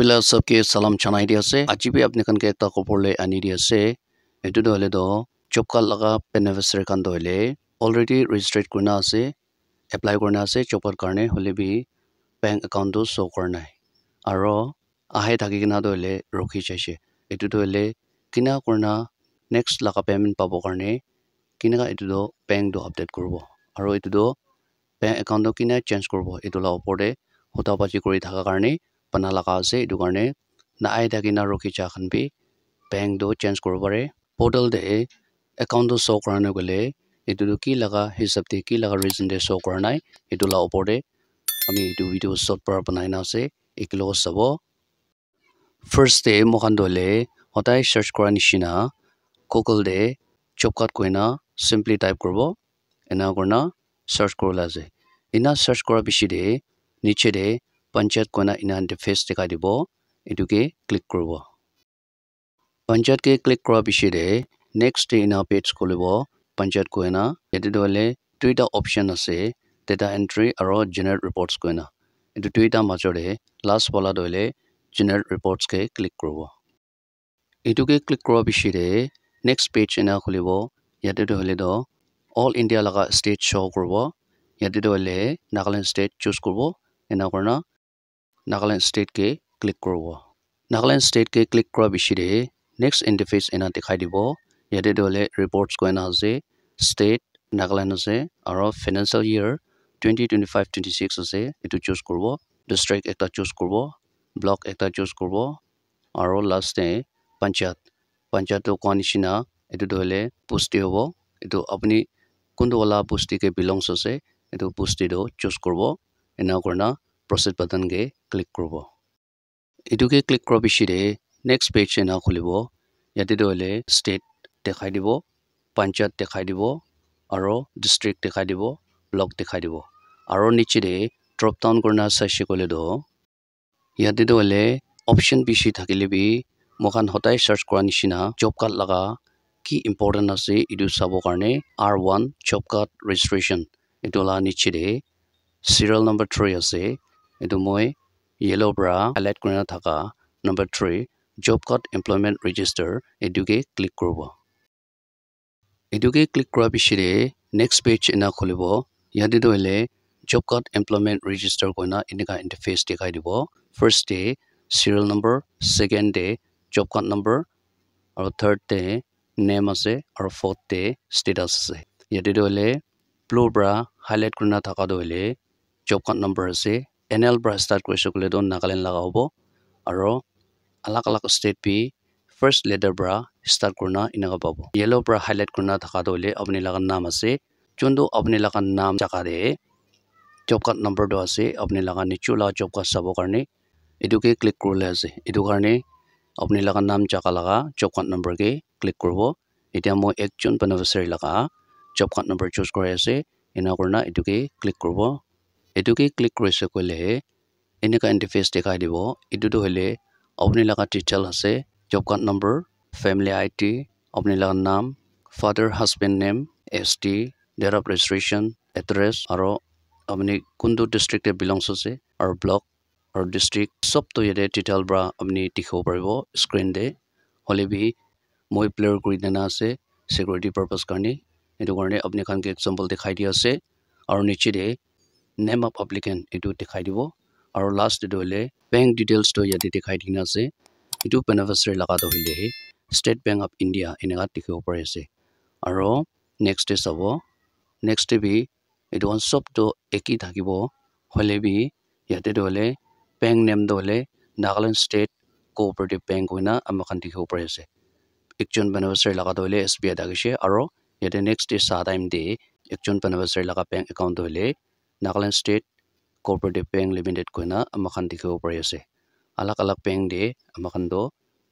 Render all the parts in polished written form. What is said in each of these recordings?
Bila sabke salam chanai dia se aji bhi apne kan ke ekta khobor le ani dia se etu do hole do job card laga beneficiary kan do hole already registered kurna ase apply kurna ase job card karne hole bhi bank account do show karna aro ahe thaki kina do hole rokhi jaise etu do hole kina kurna next laga payment pabo karne kina ka etu do bank do update kurbo aro etu do bank account do kina change kurbo etu la opor de hota baji kori thaka karne pana laga ase etu karne na ai thaki na rokhi cha khan bi bank do change koribo pare portal de account do show karane gole etu do ki laga hisab de ki laga reason de show karanai etu la opor de ami etu video short par banai na ase eklo sabo first day mohan do le hotai search kora nishina Google de job card koina simply type korbo ena korna search korla ase ina search kora bishi de niche de panchayat koina ina interface dikhai dibo etu ke click korbo panchayat ke click kora bishi de next day ina page kolibo panchayat koina yete dole duita option ase data entry aro generate reports koina etu duita majore last wala dole generate reports ke click korbo etu ke click kora bishi de next page ina kholibo yate dole do all india laga state show korbo yate dole Nagaland state choose korbo ena korna Nagaland state ke click korbo Nagaland state ke click kora bishi de next interface ena dikhai dibo yate dole reports koina ase state Nagaland ase aro financial year 2025-26 ase etu choose korbo district ekta choose korbo block ekta choose korbo aro last day panchayat to konishina etu dole pusti hobo etu apni kundu wala pusti ke belongs ase etu pusti do choose korbo ena korna proceed button ke click korbo etu ke click kora bishi de next page ena khulibo yate dole state dekhai dibo panchayat dekhai dibo aro district dekhai dibo block dekhai dibo aro niche de drop down korna saise kole do yate dole option bishi thakile bi mohan hotai search kora nishina job card laga ki important ase etu sabo karne R1 job card registration etu la niche de serial number 3 ase etu moi yellow bra highlight korina thaka number 3 job card employment register etu ke click korbo etu ke click kora bishi de next page ena kholibo yate dole job card employment register koina inika interface dikhai dibo first day serial number second day job card number aro third day name ase aro fourth day status ase yate dole blue bra highlight korina thaka dole job card number ase NL bra start koise kole do Nagaland laga hobo aro alag alag state bi first letter bra start korna inaga pabo yellow bra highlight korna thaka dole apni laga naam ase chondo apni laga naam jaga de job card number do ase apni laga nichula job card sabo karne etu ke click korle ase etu karne apni laga naam jaga laga job card number ke click korbo etia moi ekjon beneficiary laga job card number choose kore ase ena korna etu ke click korbo etu ke click korise kole enika interface dikhai dibo etu do hole apni laga detail ase job card number family ID apni laga naam father husband name ST date of registration address aro apni kundu district e belongs ase aro block aro district sob to yete detail bra apni dikhibo paribo screen de hole bi moi blur kuri dena ase security purpose karne etu karne apni khan ke example dikhai di ase aro niche de name of applicant etu dikhai dibo aro last de hole bank details to yate dikhai dina ase etu beneficiary laga do hile State Bank of India eneka dikhibo pare ase aro next day sabo next day bi etu on sob to eki thakibo hole bi yate dole bank name dole Nagaland State Cooperative Bank hoina amakhan dikhibo pare ase ekjon beneficiary laga dole SBI dakise aro yate next day sa time de ekjon beneficiary laga bank account dole Nagaland State Cooperative Bank Limited koina amakhan dikhibo pare ase alag alag bank de amakhan do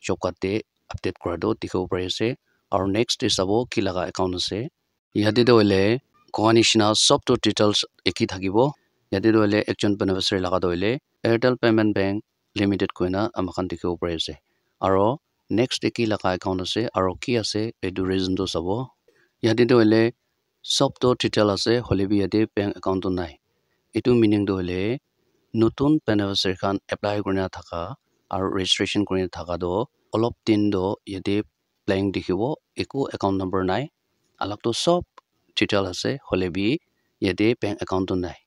job card de update kora do dikhibo pare ase aro next day sabo ki laga account ase yate dole koanishina sob to details eki thakibo yate dole ekjon beneficiary laga dole Airtel Payment Bank Limited koina amakhan dikhibo pare ase aro next day ki laga account ase aro ki ase etu reason to sabo yate dole sob to detail ase hole bi yate bank account to nai etu meaning do hole notun beneficiary khan apply korna thaka আৰু registration কৰি থাকা do অলপ দিন do ইয়াতে blank দেখিব একো account number নাই আলাকটো সব ডিটেইল আছে হলেবি ইয়াতে বেংক একাউণ্ট নাই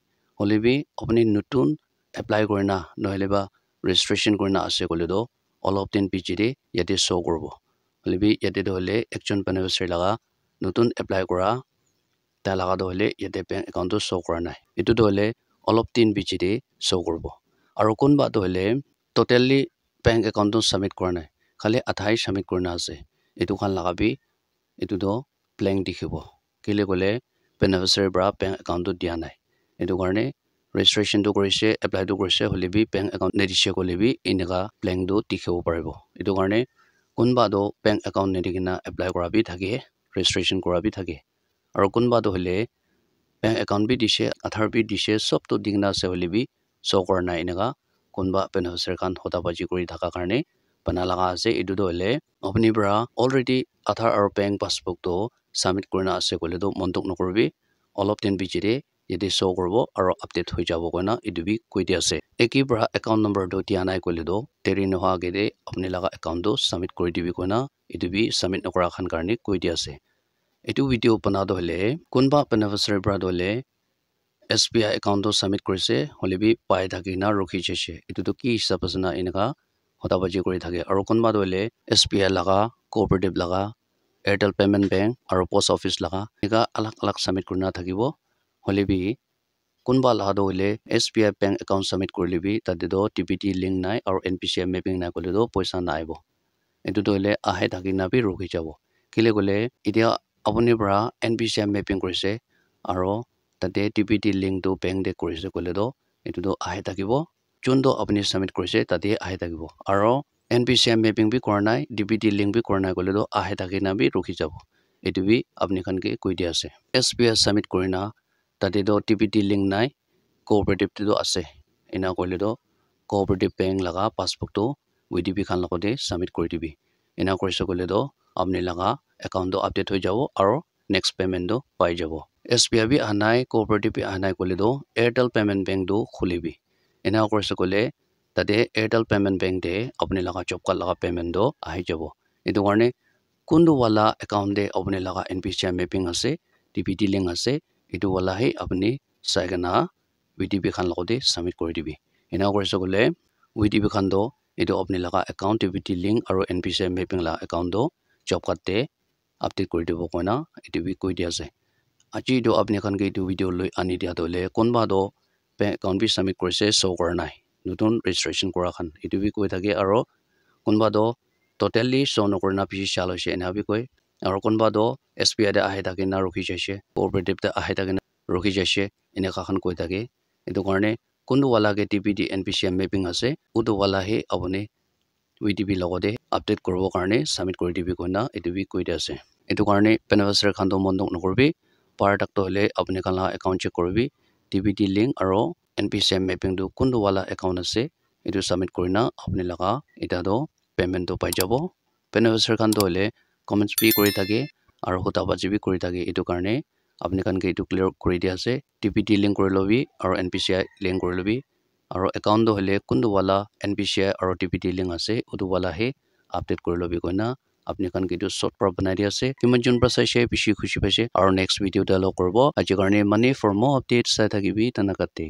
হলেবি আপুনি নতুন এপ্লাই কৰি না নহলে বা ৰেজিষ্ট্ৰেশ্যন কৰি না আছে কলে do অলপ দিন পিছতে ইয়াতে শো কৰিব হলেবি ইয়াতে হলে একজন বেনিফিচিয়াৰি লাগা নতুন এপ্লাই কৰা তা লাগা হলে ইয়াতে বেংক একাউণ্ট শো কৰা নাই এটো হলে অলপ দিন পিছতে শো কৰিব আৰু কোনবা হলে টোটালি বেংক একাউণ্ট সাবমিট কৰা নাই খালি আধাই সাবমিট কৰা আছে এটো খান লাগাবি এটো do blank দেখিব কেলে গলে বেনিফিচিয়াৰি পৰা বেংক একাউণ্ট দিয়া নাই এটো কাৰণে ৰেজিষ্ট্ৰেশ্যন টো কৰিছে এপ্লাই টো কৰিছে হলেবি বেংক একাউণ্ট নেদিছে কলেবি এনেকা blank do দেখিব পাৰিব এটো কাৰণে কোনবা do বেংক একাউণ্ট নেদিকিনা এপ্লাই কৰাবি থাকে ৰেজিষ্ট্ৰেশ্যন কৰাবি থাকে আৰু কোনবা হলে বেংক একাউণ্ট বি দিছে আধাৰ বি দিছে সব তো দিগনা আছে হলেবি শো কৰা নাই এনেকা কোনবা বেনিফিচিয়াৰি কান হতাবাজি কৰি থাকা কাৰণে বনা লাগা আছে এটো হলে আপুনি পৰা অলৰেডি আধাৰ আৰু বেংক পাছবুক তো সাবমিট কৰিনা আছে কলে তো মন্তক নকৰবি অলপ দিন পিছতে যদি শো কৰিব আৰু আপডেট হৈ যাব কইনা এটো বি কৈ দি আছে একি পৰা একাউণ্ট নম্বৰ তো দিয়া নাই কলে তো দেৰি নহা আগে আপুনি লাগা একাউণ্ট তো সাবমিট কৰি দিবি কইনা এটো বি সাবমিট নকৰা খান কাৰণে কৈ দি আছে এটো ভিডিও বনা হলে কোনবা বেনিফিচিয়াৰি পৰা হলে SBI একাউণ্ট সাবমিট কৰিছে হলেবি পাই থাকি না ৰখি যাইছে এটো কি হিচাপ আছে না এনেকা হতাবাজি কৰি থাকে আৰু কোনবা হলে SBI লাগা কোঅপাৰেটিভ লাগা এয়াৰটেল পেমেন্ট বেংক আৰু পোষ্ট অফিস লাগা একা আলাক আলাক সাবমিট কৰিনা থাকিব হলেবি কোনবা লাগা হলে SBI বেংক একাউণ্ট সাবমিট কৰিলিবি তাতে do TPT লিংক নাই আৰু NPCI মেপিং নাই কলে do পইচা নাইব এটো হলে আহে থাকি না বি ৰখি যাব কেলে গলে এতিয়া আপুনি পৰা NPCI মেপিং কৰিছে আৰু তাতে TPT লিংক তো বেংক দে কৰিছে কলে do এটো আহে থাকিব যোনটো আপুনি সাবমিট কৰিছে তাতে আহে থাকিব আৰু NPCI মেপিং বি কৰা নাই TPT লিংক বি কৰা নাই কলে do আহে থাকি না বি ৰখি যাব এটো বি আপনি খানকে কৈ দি আছে SBI সাবমিট কৰিনা তাতে do TPT লিংক নাই কোঅপাৰেটিভ তো আছে এনা কলে do কোঅপাৰেটিভ বেংক লাগা পাছবুক তো WDP খান লগতে সাবমিট কৰি দিবি এনা কৰিছে কলে do আপনি লাগা একাউণ্ট তো আপডেট হৈ যাব আৰু নেক্সট পেমেন্ট তো পাই যাব SBI বি আনাই কোঅপাৰেটিভ বি আনাই কলে do এয়াৰটেল পেমেন্ট বেংক তো খুলিবি এনা কৰিছে কলে তাতে এয়াৰটেল পেমেন্ট বেংক দে আপনি লাগা জবকা লাগা পেমেন্ট তো আহি যাব এটো কাৰণে কোনটো वाला একাউণ্ট দে আপনি লাগা NPCI মেপিং আছে TPT লিংক আছে এটো वाला হে আপনি সাইগনা WDP খান লগতে সাবমিট কৰি দিবি এনা কৰিছে কলে WDP খান do এটো আপনি লাগা একাউণ্ট TPT লিংক আৰু NPCI মেপিং লাগা একাউণ্ট do জবকাতে আপডেট কৰি দিব কইনা এটো বি কৈ দি আছে আজি do আপনি খান কে এটো ভিডিও লৈ আনি দিয়া দলে কোনবা do bank account B submit কৰিছে শো কৰা নাই নতুন ৰেজিষ্ট্ৰেশ্যন কৰা খান এটো বি কৈ থাকে আৰু কোনবা do টোটালি শো নকৰনা পিছি চাল হৈছে এনা বি কৈ আৰু কোনবা do SBI দে আহে থাকে না ৰখি যাইছে কোঅপাৰেটিভ দে আহে থাকে না ৰখি যাইছে এনেকা খান কৈ থাকে এটো কাৰণে কোনটো वाला কে TPT NPCI মেপিং আছে উটো वाला হে আপুনি WDP লগতে আপডেট কৰিব কাৰণে সাবমিট কৰি দিবি কইনা এটো বি কৈ দি আছে এটো কাৰণে বেনিফিচিয়াৰি খান তো মন্তক নকৰবি পাৰ তাক হলে আপনি কালা একাউণ্ট চেক কৰিবি TPT লিংক আৰু NPCI মেপিং তো কোনটো वाला একাউণ্ট আছে এটো সাবমিট কৰিনা আপনি লাগা এটা do পেমেন্ট তো পাই যাব বেনিফিচিয়াৰি খান তো হলে কমেন্টস বি কৰি থাকে আৰু হতাবাজি বি কৰি থাকে এটো কাৰণে আপনি কানকে এটো ক্লিয়াৰ কৰি দি আছে TPT লিংক কৰি লবি আৰু NPCI লিংক কৰি লবি আৰু একাউণ্ট হলে কোনটো वाला NPCI আৰু TPT লিংক আছে উটো वाला হে আপডেট কৰি লবি কইনা আপনি কান কিটো শৰ্ট পৰা বনাই দি আছে কিমান জন পৰা চাইছে বেছি খুশি পাইছে আৰু নেক্সট ভিডিও ডাউনলোড কৰিব আজি কাৰণে মানি ফৰ more আপডেটছ চাই থাকিবি তনকাতে